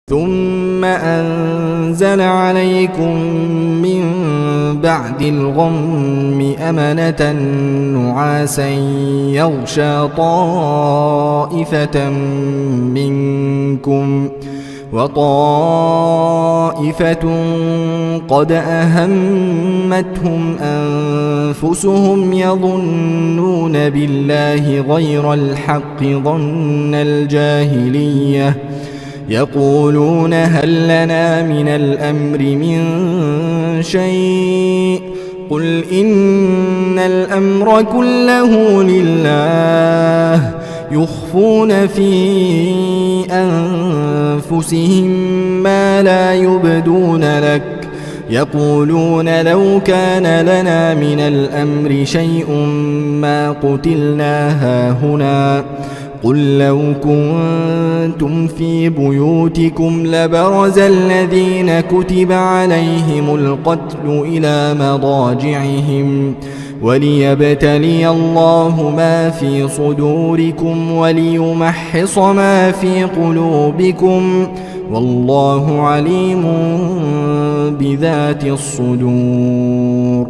ثم أنزل عليكم من بعد الغم أمنة نعاسا يغشى طائفة منكم وطائفة قد أهمتهم أنفسهم يظنون بالله غير الحق ظن الجاهلية يقولون هل لنا من الأمر من شيء قل إن الأمر كله لله يخفون في أنفسهم ما لا يبدون لك يقولون لو كان لنا من الأمر شيء ما قتلنا هاهنا قل لو كنتم في بيوتكم لبرز الذين كتب عليهم القتل إلى مضاجعهم وليبتلي الله ما في صدوركم وليمحص ما في قلوبكم والله عليم بذات الصدور.